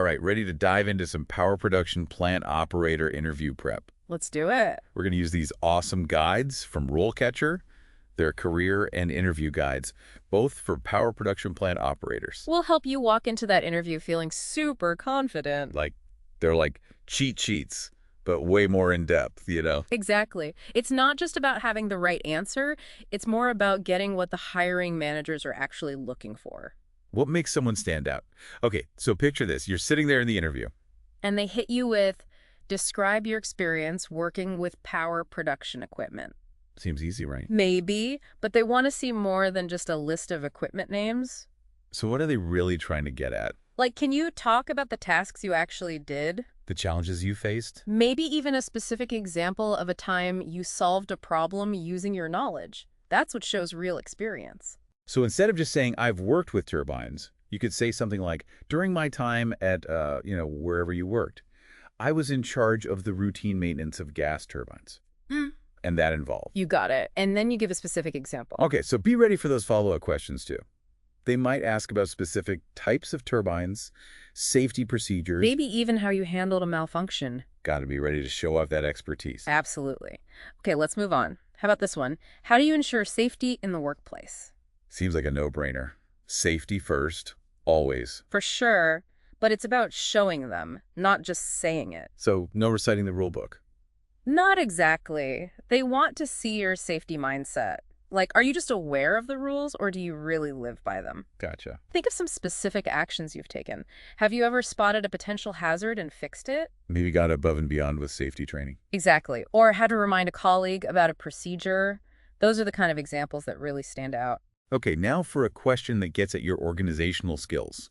All right, ready to dive into some power production plant operator interview prep. Let's do it. We're going to use these awesome guides from RoleCatcher, their career and interview guides, both for power production plant operators. We'll help you walk into that interview feeling super confident. They're like cheat sheets, but way more in depth, you know? Exactly. It's not just about having the right answer. It's more about getting what the hiring managers are actually looking for. What makes someone stand out? Okay, so picture this. You're sitting there in the interview. And they hit you with, describe your experience working with power production equipment. Seems easy, right? Maybe, but they want to see more than just a list of equipment names. So what are they really trying to get at? Like, can you talk about the tasks you actually did? The challenges you faced? Maybe even a specific example of a time you solved a problem using your knowledge. That's what shows real experience. So instead of just saying, I've worked with turbines, you could say something like, during my time at, wherever you worked, I was in charge of the routine maintenance of gas turbines. And that involved. You got it. And then you give a specific example. Okay, so be ready for those follow-up questions too. They might ask about specific types of turbines, safety procedures. Maybe even how you handled a malfunction. Got to be ready to show off that expertise. Absolutely. Okay, let's move on. How about this one? How do you ensure safety in the workplace? Seems like a no-brainer. Safety first, always. For sure, but it's about showing them, not just saying it. So no reciting the rule book. Not exactly. They want to see your safety mindset. Like, are you just aware of the rules, or do you really live by them? Gotcha. Think of some specific actions you've taken. Have you ever spotted a potential hazard and fixed it? Maybe got above and beyond with safety training. Exactly. Or had to remind a colleague about a procedure. Those are the kind of examples that really stand out. Okay, now for a question that gets at your organizational skills.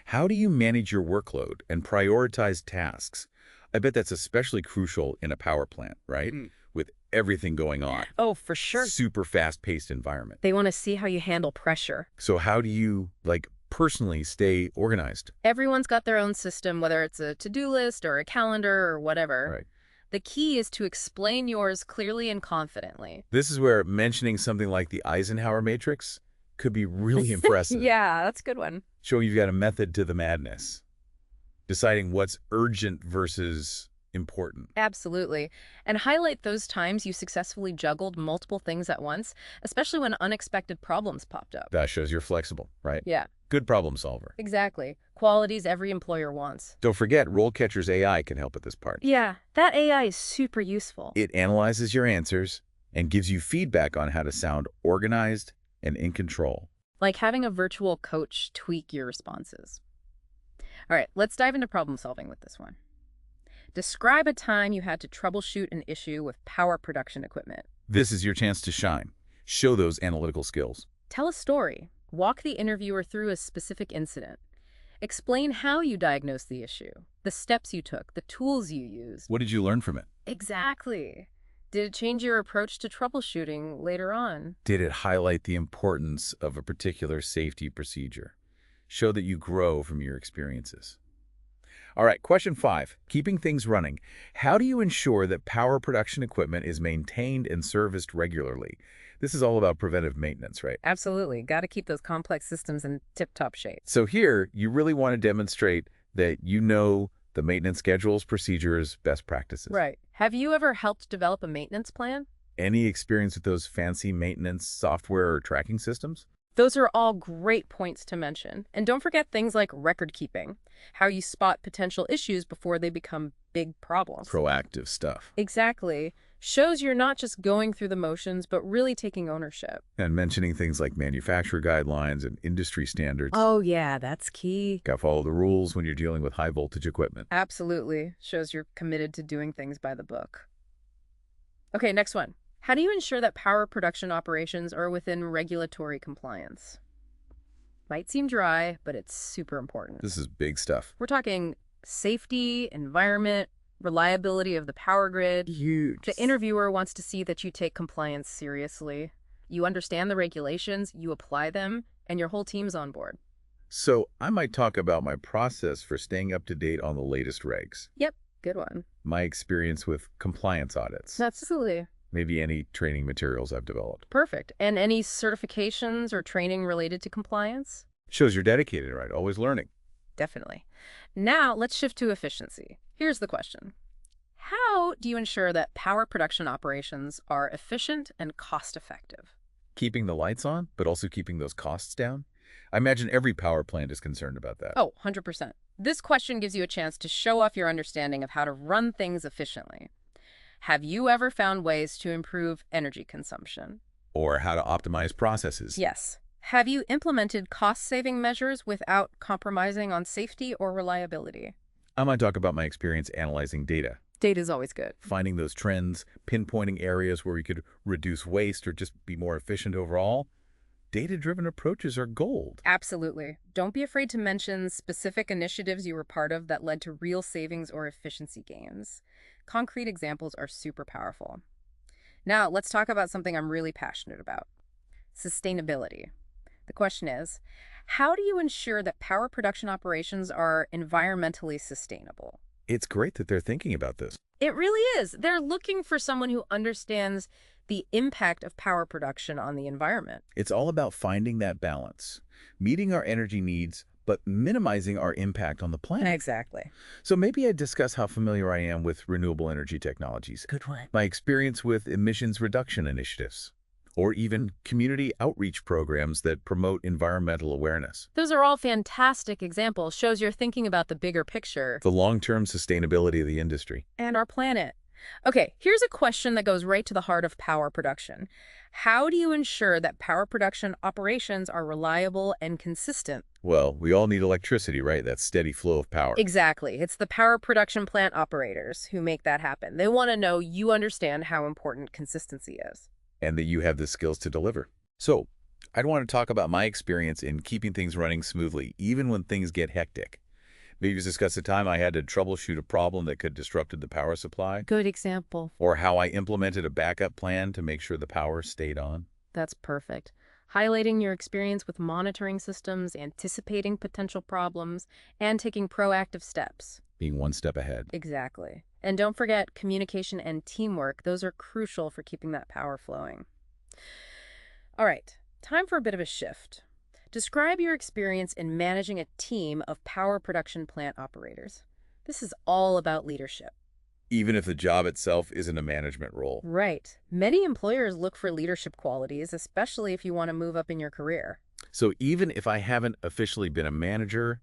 How do you manage your workload and prioritize tasks? I bet that's especially crucial in a power plant, right? With everything going on. Oh, for sure. Super fast-paced environment. They want to see how you handle pressure. So how do you, personally stay organized? Everyone's got their own system, whether it's a to-do list or a calendar or whatever. Right. The key is to explain yours clearly and confidently. This is where mentioning something like the Eisenhower matrix could be really impressive. Yeah, that's a good one. Showing you've got a method to the madness. Deciding what's urgent versus important. Absolutely. And highlight those times you successfully juggled multiple things at once, especially when unexpected problems popped up. That shows you're flexible, right? Yeah. Good problem solver. Exactly. Qualities every employer wants. Don't forget, RoleCatcher's AI can help at this part. Yeah, that AI is super useful. It analyzes your answers and gives you feedback on how to sound organized and in control. Like having a virtual coach tweak your responses. All right, let's dive into problem solving with this one. Describe a time you had to troubleshoot an issue with power production equipment. This is your chance to shine. Show those analytical skills. Tell a story. Walk the interviewer through a specific incident. Explain how you diagnosed the issue, the steps you took, the tools you used. What did you learn from it? Exactly. Did it change your approach to troubleshooting later on? Did it highlight the importance of a particular safety procedure? Show that you grow from your experiences. All right, question 5, keeping things running. How do you ensure that power production equipment is maintained and serviced regularly? This is all about preventive maintenance, right? Absolutely. Got to keep those complex systems in tip-top shape. So here, you really want to demonstrate that you know the maintenance schedules, procedures, best practices. Right. Have you ever helped develop a maintenance plan? Any experience with those fancy maintenance software or tracking systems? Those are all great points to mention. And don't forget things like record keeping, how you spot potential issues before they become big problems. Proactive stuff. Exactly. Shows you're not just going through the motions, but really taking ownership. And mentioning things like manufacturer guidelines and industry standards. Oh, yeah, that's key. Got to follow the rules when you're dealing with high voltage equipment. Absolutely. Shows you're committed to doing things by the book. Okay, next one. How do you ensure that power production operations are within regulatory compliance? Might seem dry, but it's super important. This is big stuff. We're talking safety, environment, reliability of the power grid. Huge. The interviewer wants to see that you take compliance seriously. You understand the regulations, you apply them, and your whole team's on board. So I might talk about my process for staying up to date on the latest regs. Yep, good one. My experience with compliance audits. Absolutely. Maybe any training materials I've developed. Perfect. And any certifications or training related to compliance? Shows you're dedicated, right? Always learning. Definitely. Now, let's shift to efficiency. Here's the question. How do you ensure that power production operations are efficient and cost-effective? Keeping the lights on, but also keeping those costs down? I imagine every power plant is concerned about that. Oh, 100%. This question gives you a chance to show off your understanding of how to run things efficiently. Have you ever found ways to improve energy consumption? Or how to optimize processes. Yes. Have you implemented cost-saving measures without compromising on safety or reliability? I might talk about my experience analyzing data, Data is always good. finding those trends, pinpointing areas where we could reduce waste or just be more efficient overall. Data-driven approaches are gold. Absolutely. Don't be afraid to mention specific initiatives you were part of that led to real savings or efficiency gains. Concrete examples are super powerful. Now, let's talk about something I'm really passionate about: sustainability. The question is, how do you ensure that power production operations are environmentally sustainable? It's great that they're thinking about this. It really is. They're looking for someone who understands the impact of power production on the environment. It's all about finding that balance, meeting our energy needs, but minimizing our impact on the planet. Exactly. So maybe I'd discuss how familiar I am with renewable energy technologies, Good one. my experience with emissions reduction initiatives, or even community outreach programs that promote environmental awareness. Those are all fantastic examples. Shows you're thinking about the bigger picture The long-term sustainability of the industry. and our planet. Okay, here's a question that goes right to the heart of power production. How do you ensure that power production operations are reliable and consistent? Well, we all need electricity, right? That steady flow of power. Exactly. It's the power production plant operators who make that happen. They want to know you understand how important consistency is. And that you have the skills to deliver. So, I'd want to talk about my experience in keeping things running smoothly, even when things get hectic. Maybe discuss a time I had to troubleshoot a problem that could disrupted the power supply, Good example. or how I implemented a backup plan to make sure the power stayed on. That's perfect. Highlighting your experience with monitoring systems, anticipating potential problems, and taking proactive steps. Being one step ahead. Exactly. And don't forget communication and teamwork. Those are crucial for keeping that power flowing. All right, time for a bit of a shift. Describe your experience in managing a team of power production plant operators. This is all about leadership. Even if the job itself isn't a management role. Right. Many employers look for leadership qualities, especially if you want to move up in your career. So even if I haven't officially been a manager,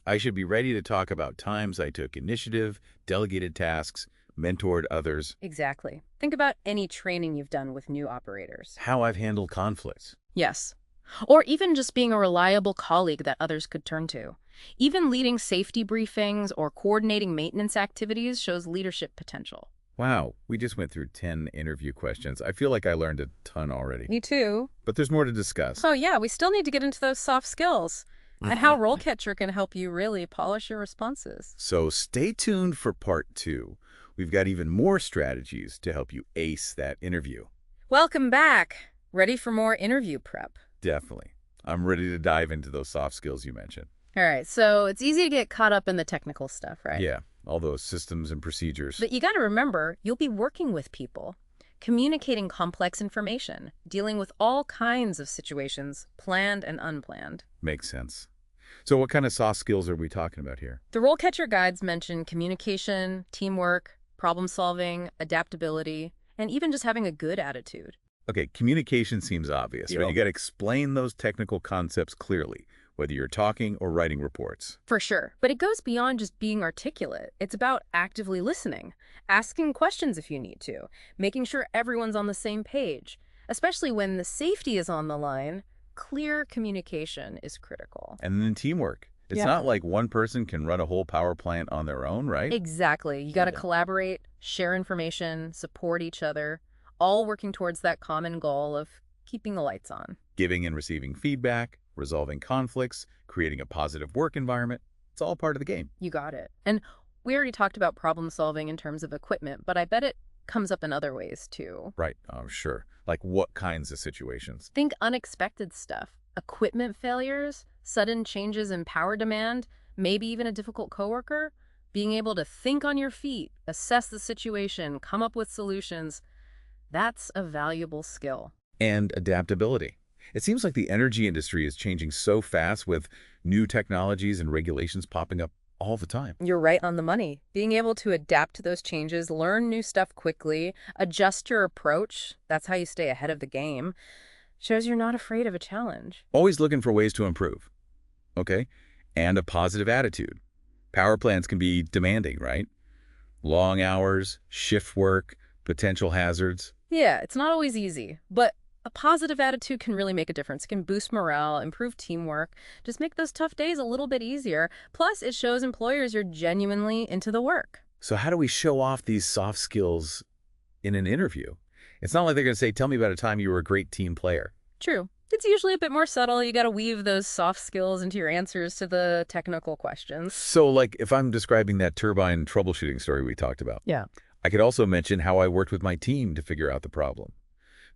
I should be ready to talk about times I took initiative, delegated tasks, mentored others, Exactly. Think about any training you've done with new operators. how I've handled conflicts. Yes. Or even just being a reliable colleague that others could turn to. Even leading safety briefings or coordinating maintenance activities shows leadership potential. Wow, we just went through 10 interview questions. I feel like I learned a ton already. Me too. But there's more to discuss. Oh yeah, we still need to get into those soft skills and how RoleCatcher can help you really polish your responses. So stay tuned for part 2. We've got even more strategies to help you ace that interview. Welcome back. Ready for more interview prep? Definitely. I'm ready to dive into those soft skills you mentioned. All right, so it's easy to get caught up in the technical stuff, right? Yeah, all those systems and procedures. But you got to remember, you'll be working with people, communicating complex information, dealing with all kinds of situations, planned and unplanned. Makes sense. So what kind of soft skills are we talking about here? The RoleCatcher guides mention communication, teamwork, problem solving, adaptability, and even just having a good attitude. Okay, communication seems obvious, right? Yep. You got to explain those technical concepts clearly, whether you're talking or writing reports. For sure. But it goes beyond just being articulate. It's about actively listening, asking questions if you need to, making sure everyone's on the same page. Especially when the safety is on the line, clear communication is critical. And then teamwork. It's Yeah. not like one person can run a whole power plant on their own, right? Exactly. You got to Yeah. collaborate, share information, support each other, all working towards that common goal of keeping the lights on. Giving and receiving feedback, resolving conflicts, creating a positive work environment. It's all part of the game. You got it. And we already talked about problem solving in terms of equipment, but I bet it comes up in other ways too. Right, sure. Like what kinds of situations? Think unexpected stuff, equipment failures, sudden changes in power demand, maybe even a difficult coworker. Being able to think on your feet, assess the situation, come up with solutions, that's a valuable skill. And adaptability. It seems like the energy industry is changing so fast with new technologies and regulations popping up all the time. You're right on the money. Being able to adapt to those changes, learn new stuff quickly, adjust your approach, that's how you stay ahead of the game, shows you're not afraid of a challenge. Always looking for ways to improve, okay? And a positive attitude. Power plants can be demanding, right? Long hours, shift work, potential hazards. Yeah, it's not always easy, but a positive attitude can really make a difference. It can boost morale, improve teamwork, just make those tough days a little bit easier. Plus, it shows employers you're genuinely into the work. So how do we show off these soft skills in an interview? It's not like they're going to say, tell me about a time you were a great team player. True. It's usually a bit more subtle. You got to weave those soft skills into your answers to the technical questions. So like if I'm describing that turbine troubleshooting story we talked about, Yeah. I could also mention how I worked with my team to figure out the problem,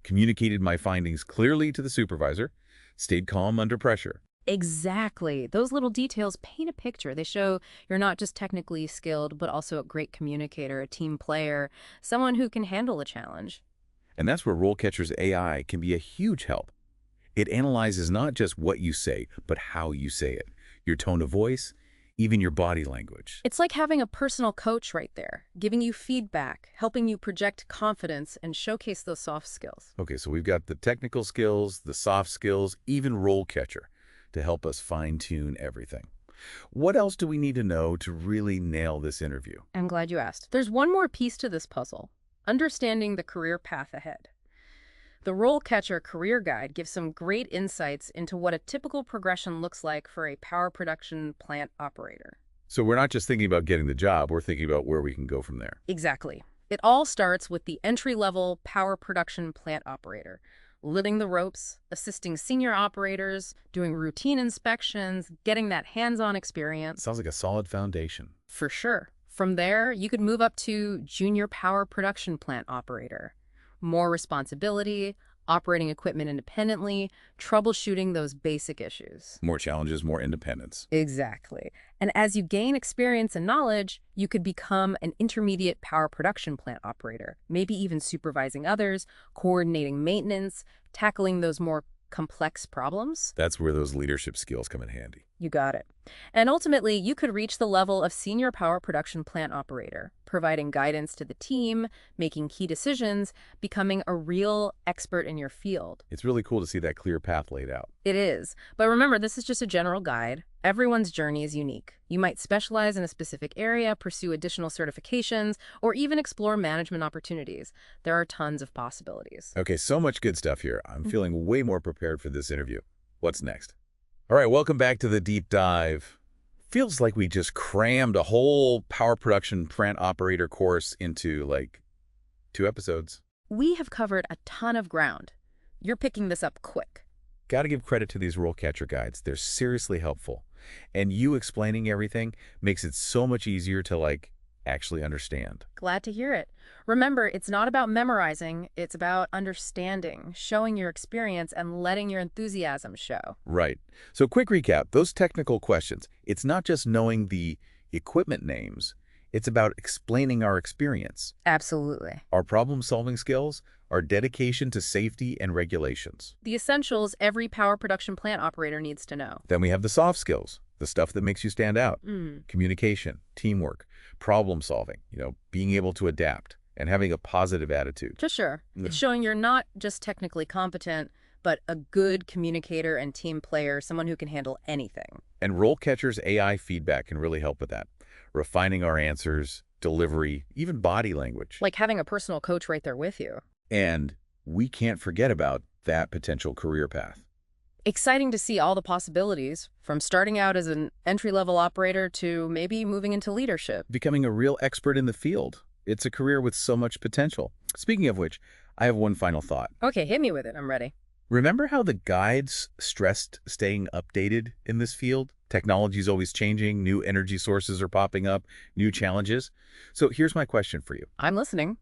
communicated my findings clearly to the supervisor, stayed calm under pressure. Exactly. Those little details paint a picture. They show you're not just technically skilled, but also a great communicator, a team player, someone who can handle a challenge. And that's where RoleCatcher's AI can be a huge help. It analyzes not just what you say, but how you say it, your tone of voice, even your body language. It's like having a personal coach right there, giving you feedback, helping you project confidence and showcase those soft skills. Okay, so we've got the technical skills, the soft skills, even RoleCatcher to help us fine-tune everything. What else do we need to know to really nail this interview? I'm glad you asked. There's one more piece to this puzzle, understanding the career path ahead. The RoleCatcher Career Guide gives some great insights into what a typical progression looks like for a power production plant operator. So we're not just thinking about getting the job, we're thinking about where we can go from there. Exactly. It all starts with the entry-level power production plant operator, living the ropes, assisting senior operators, doing routine inspections, getting that hands-on experience. Sounds like a solid foundation. For sure. From there, you could move up to junior power production plant operator. More responsibility, operating equipment independently, troubleshooting those basic issues. More challenges, more independence. Exactly. And as you gain experience and knowledge, you could become an intermediate power production plant operator, maybe even supervising others, coordinating maintenance, tackling those more complex problems. That's where those leadership skills come in handy. You got it. And ultimately, you could reach the level of senior power production plant operator, providing guidance to the team, making key decisions, becoming a real expert in your field. It's really cool to see that clear path laid out. It is. But remember, this is just a general guide. Everyone's journey is unique. You might specialize in a specific area, pursue additional certifications, or even explore management opportunities. There are tons of possibilities. Okay, so much good stuff here. I'm feeling way more prepared for this interview. What's next? All right, welcome back to the deep dive. Feels like we just crammed a whole power production plant operator course into like 2 episodes. We have covered a ton of ground. You're picking this up quick. Got to give credit to these RoleCatcher guides. They're seriously helpful. And you explaining everything makes it so much easier to actually understand. Glad to hear it. Remember, it's not about memorizing, it's about understanding, showing your experience, and letting your enthusiasm show. Right. So quick recap, those technical questions, it's not just knowing the equipment names, it's about explaining our experience, Absolutely. our problem-solving skills, our dedication to safety and regulations. The essentials every power production plant operator needs to know. Then we have the soft skills, the stuff that makes you stand out. Communication, teamwork, problem solving, being able to adapt and having a positive attitude. For sure. It's showing you're not just technically competent, but a good communicator and team player, someone who can handle anything. And RoleCatcher's AI feedback can really help with that. Refining our answers, delivery, even body language. Like having a personal coach right there with you. And we can't forget about that potential career path. Exciting to see all the possibilities, from starting out as an entry-level operator to maybe moving into leadership. Becoming a real expert in the field. It's a career with so much potential. Speaking of which, I have one final thought. Okay, hit me with it. I'm ready. Remember how the guides stressed staying updated in this field? Technology's always changing, new energy sources are popping up, new challenges. So here's my question for you. I'm listening.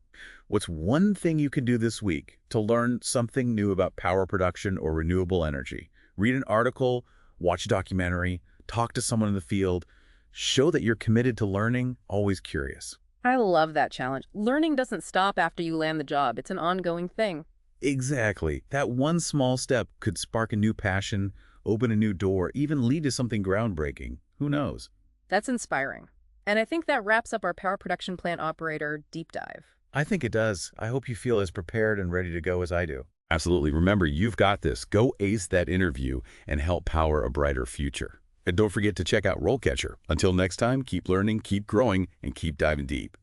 What's one thing you can do this week to learn something new about power production or renewable energy? Read an article, watch a documentary, talk to someone in the field. Show that you're committed to learning, always curious. I love that challenge. Learning doesn't stop after you land the job. It's an ongoing thing. Exactly. That one small step could spark a new passion, open a new door, even lead to something groundbreaking. Who knows? That's inspiring. And I think that wraps up our power production plant operator deep dive. I think it does. I hope you feel as prepared and ready to go as I do. Absolutely. Remember, you've got this. Go ace that interview and help power a brighter future. And don't forget to check out RoleCatcher. Until next time, keep learning, keep growing, and keep diving deep.